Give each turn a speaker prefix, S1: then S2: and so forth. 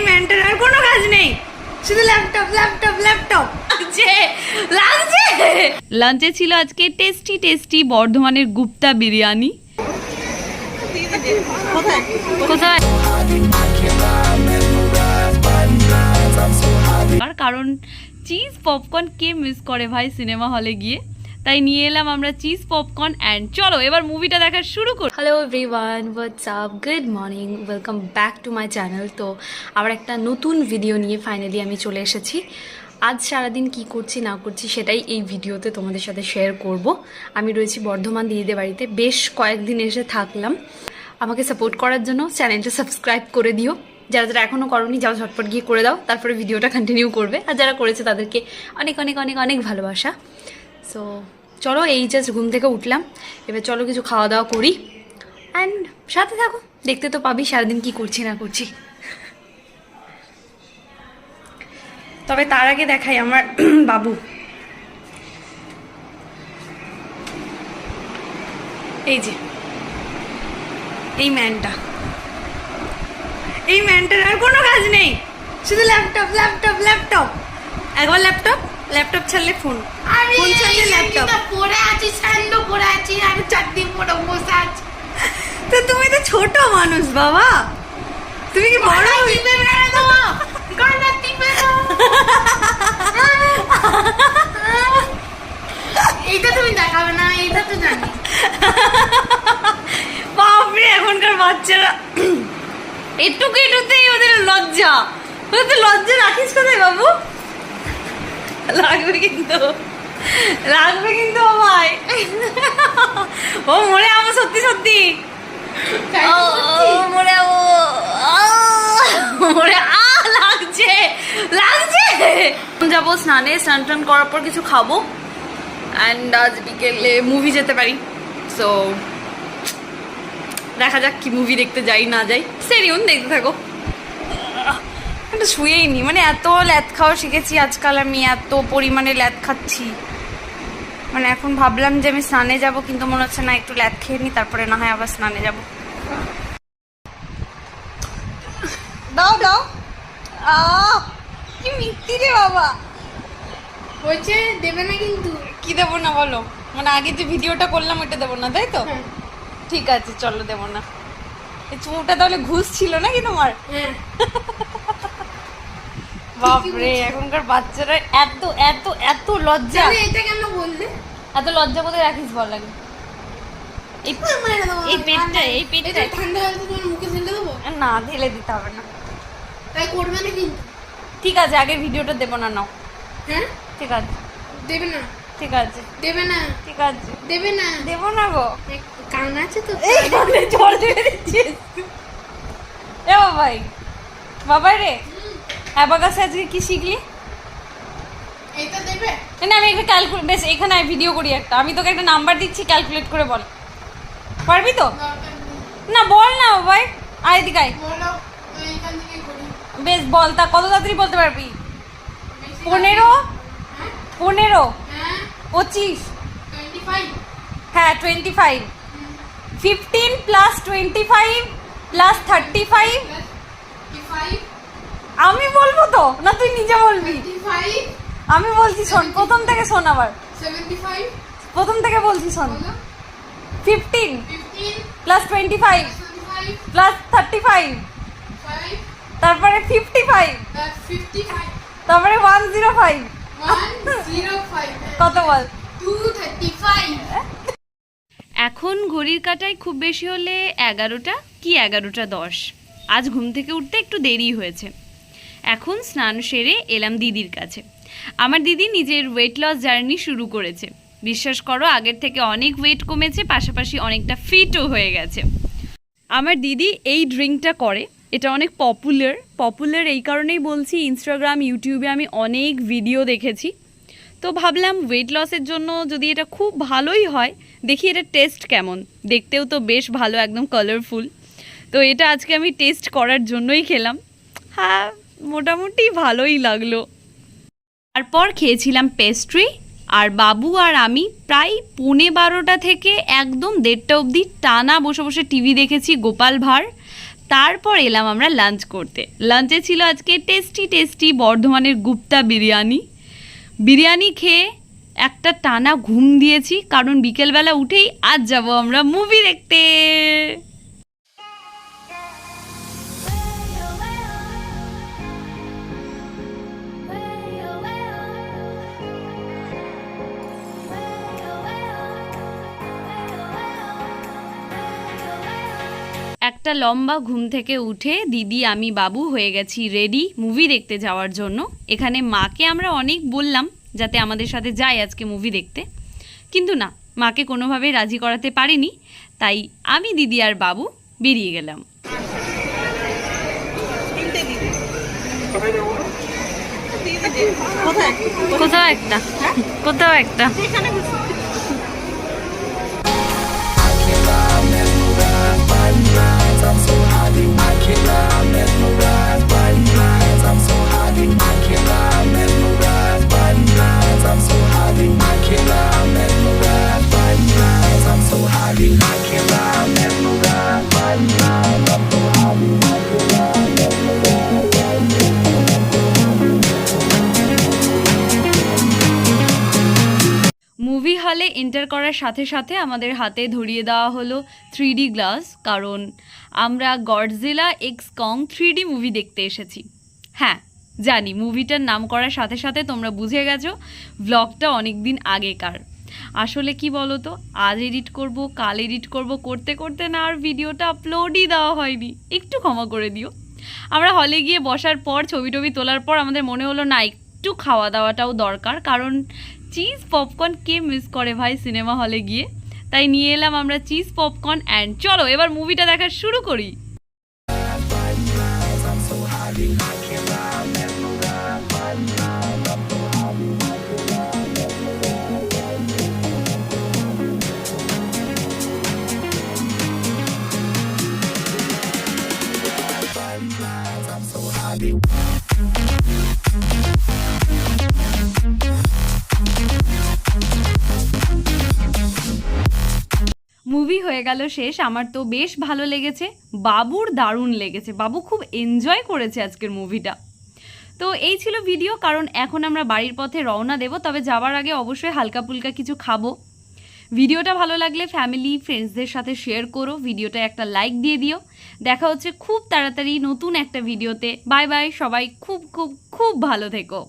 S1: ম্যানটার আর কোনো কাজ নেই, শুধু ল্যাপটপ ল্যাপটপ ল্যাপটপ লাগছে।
S2: লাঞ্চে ছিল আজকে টেস্টি টেস্টি বর্ধমানের গুপ্তা বিরিয়ানি। কোথায়? আর কারণ চিজ পপকর্ন কে মিস করে ভাই সিনেমা হলে গিয়ে, তাই নিয়ে এলাম আমরা চিজ পপকর্ন। অ্যান্ড চলো এবার মুভিটা দেখা শুরু করি।
S1: Hello everyone, what's up, good morning, welcome back to my channel. তো আবার একটা নতুন ভিডিও নিয়ে ফাইনালি আমি চলে এসেছি। আজ সারাদিন কি করছি না করছি সেটাই এই ভিডিওতে তোমাদের সাথে শেয়ার করব। আমি রয়েছি বর্ধমান দিদিদের বাড়িতে, বেশ কয়েকদিন এসে থাকলাম। আমাকে সাপোর্ট করার জন্য চ্যানেলটা সাবস্ক্রাইব করে দিও। যারা যারা এখনও করোনি যাও ঝটপট গিয়ে করে দাও, তারপরে ভিডিওটা কন্টিনিউ করবে। আর যারা করেছে তাদেরকে অনেক অনেক অনেক অনেক ভালোবাসা। সো চলো, এই জাস্ট ঘুম থেকে উঠলাম, এবার চলো কিছু খাওয়া দাওয়া করি। অ্যান্ড সাথে থাকো, দেখতে তো পাবি সারাদিন কি করছি না করছি। তবে তার আগে দেখাই আমার বাবু। এই যে এই ম্যানটার আর কোনো কাজ নেই, শুধু ল্যাপটপ ল্যাপটপ ল্যাপটপ। একবার ল্যাপটপ, ল্যাপটপ ছাড়লে ফোন, ফোন ছাড়লে ল্যাপটপ।
S3: পরে আছি, স্যান্ডো পরে আছি, আমি চারদিন পরে বসে আছি।
S1: তো তুমি তো ছোট মানুষ বাবা, তুমি কি বড়
S3: টিপে বেড়ে দেবো, গলা টিপে দেবো। এইটা তুমি দেখাবে না, এইটা তো জানি।
S1: বাপরে, এখনকার বাচ্চারা একটুকু এটুতেই ওদের লজ্জা। ওদের তো লজ্জা রাখিস কোথায় বাবু? লাগবে কিন্তু, লাগবে কিন্তু ভাই। ও মরে যাবো সত্যি সত্যি, মরে যাবো, মরে লাগছে লাগছে। যাবো স্নানে, স্নান টান করার পর কিছু খাবো। অ্যান্ড আজ বিকেলে মুভি যেতে পারি। সো দেখা যাক কি মুভি দেখতে যাই না যাই, সেরিউন দেখতে থাকো। একটা শুয়েই নি, মানে এত ল্যাদ খাওয়া শিখেছি আজকাল আমি, এত পরিমাণে ল্যাদ খাচ্ছি। মানে এখন ভাবলাম যে আমি স্নানে যাব, কিন্তু মনে হচ্ছে না, একটু ল্যাদ খেয়ে নি তারপরে না হয় আবার স্নানে যাব। দাও দাও, কি মিথ্যি রে বাবা।
S3: বলছে দেবে না কিন্তু।
S1: কি দেবো না বলো? মানে আগে যে ভিডিওটা করলাম ওটা দেবো না, তাই তো? ঠিক আছে চলো, দেবো না। এই চুমুটা তাহলে ঘুষ ছিল নাকি তোমার?
S3: হ্যাঁ।
S1: বাপরে, এখনকার বাচ্চারা এত এত এত লজ্জা।
S3: এটা কেন বললে?
S1: এত লজ্জা কোথায় রাখিস বল লাগে? এই পেটটা, এই পেটটা
S3: ঠান্ডা হলে তোমার মুখে ঢেলে দেবো?
S1: না, ঢেলে দিতে হবে না।
S3: তাই করবে না কিন্তু।
S1: ঠিক আছে, আগে ভিডিওটা দেবো না, নাও।
S3: হ্যাঁ,
S1: ঠিক আছে,
S3: দেবে না,
S1: ঠিক আছে,
S3: দেবে না,
S1: ঠিক আছে,
S3: দেবে না।
S1: দেবো না গো।
S3: কান আছে তো?
S1: জল ঢেলে দিচ্ছিস এ বাবাই, বাবাই রে। অ্যাবাকাসে আজকে কি শিখলি?
S3: এটা দেবে
S1: না, আমি একটা ক্যালকুলেট, বেশ এখানে ভিডিও করি একটা, আমি তোকে একটা নাম্বার দিচ্ছি, ক্যালকুলেট করে বল। পারবি তো? না বল না বাবাই, আয় দিকে আয়।
S3: বলো, এইখান থেকে করি।
S1: বেশ বল, তা কত তাড়াতাড়ি বলতে পারবি? 15, 15,
S3: হ্যাঁ,
S1: 25,
S3: 25,
S1: হ্যাঁ 25, 15 প্লাস 25 প্লাস 35।
S3: 55,
S1: আমি বলবো তো না তুই নিজে বলবি?
S3: 55,
S1: আমি বলছি শোন, প্রথম থেকে শোন, আবার
S3: 75,
S1: প্রথম থেকে বলছি শোন।
S3: বলো,
S1: 15
S3: 15,
S1: প্লাস 25
S3: 25,
S1: প্লাস 35,
S3: 5,
S1: তারপরে 55,
S3: 55,
S1: তারপরে 105।
S3: 105,
S1: কত বল?
S3: 235।
S2: এখন ঘড়ির কাঁটায় খুব বেশি হলে 11টা কি 11টা 10। আজ ঘুম থেকে উঠতে একটু দেরি হয়েছে। এখন স্নান সেরে এলাম দিদির কাছে। আমার দিদি নিজের ওয়েট লস জার্নি শুরু করেছে। বিশ্বাস করো, আগের থেকে অনেক ওয়েট কমেছে, পাশাপাশি অনেকটা ফিটও হয়ে গেছে। আমার দিদি এই ড্রিঙ্কটা করে, এটা অনেক পপুলার এই কারণেই বলছি, ইনস্টাগ্রাম ইউটিউবে আমি অনেক ভিডিও দেখেছি। তো ভাবলাম ওয়েট লসের জন্য যদি এটা খুব ভালোই হয়, দেখি এটা টেস্ট কেমন। দেখতেও তো বেশ ভালো, একদম কালারফুল। তো এটা আজকে আমি টেস্ট করার জন্যই খেলাম। হ্যাঁ, মোটামুটি ভালোই লাগলো। তারপর খেয়েছিলাম পেস্ট্রি, আর বাবু আর আমি প্রায় 11:15 থেকে একদম 1:30 অবধি টানা বসে বসে টিভি দেখেছি, গোপাল ভাঁড়। তারপর এলাম আমরা লাঞ্চ করতে। লাঞ্চে ছিল আজকে টেস্টি টেস্টি বর্ধমানের গুপ্তা বিরিয়ানি। বিরিয়ানি খেয়ে একটা টানা ঘুম দিয়েছি, কারণ বিকেলবেলা উঠেই আজ যাব আমরা মুভি দেখতে। একটা লম্বা ঘুম থেকে উঠে দিদি আমি বাবু হয়ে গেছি রেডি মুভি দেখতে যাওয়ার জন্য। এখানে মাকে আমরা অনেক বললাম যাতে আমাদের সাথে যায় আজকে মুভি দেখতে, কিন্তু না, মাকে কোনোভাবেই রাজি করাতে পারিনি। তাই আমি দিদি আর বাবু বেরিয়ে গেলাম।
S1: কোথাও একটা
S2: মুভি হলে এন্টার করার সাথে সাথে আমাদের হাতে ধরিয়ে দেওয়া হলো 3D গ্লাস, কারণ আমরা Godzilla x Kong 3D movie দেখতে এসেছি। হ্যাঁ জানি, মুভিটার নাম করার সাথে সাথে তোমরা বুঝে গেছো ব্লগটা অনেক দিন আগেকার। আসলে কি বলো তো, আজ এডিট করব, কাল এডিট করব করতে করতে না আর ভিডিওটা আপলোডই দেওয়া হয়নি, একটু ক্ষমা করে দিও। আমরা হলে গিয়ে বসার পর ছবি টবি তোলার পর আমাদের মনে হলো না, একটু খাওয়া দাওয়াটাও দরকার, কারণ চিজ পপকর্ন কে মিস করে ভাই সিনেমা হলে গিয়ে। তাই নিয়ে এলাম আমরা চিজ পপকর্ন অ্যান্ড চলো এবার মুভিটা দেখা শুরু করি। মুভি হয়ে গেল শেষ। আমার তো বেশ ভালো লেগেছে, বাবুর দারুণ লেগেছে, বাবু খুব এনজয় করেছে আজকের মুভিটা। তো এই ছিল ভিডিও, কারণ এখন আমরা বাড়ির পথে রওনা দেব, তবে যাওয়ার আগে অবশ্যই হালকা ফুলকা কিছু খাবো। ভিডিওটা ভালো লাগলে ফ্যামিলি ফ্রেন্ডসদের সাথে শেয়ার করো, ভিডিওটা একটা লাইক দিয়ে দিও। দেখা হচ্ছে খুব তাড়াতাড়ি নতুন একটা ভিডিওতে। বাই বাই, সবাই খুব খুব খুব ভালো থেকো।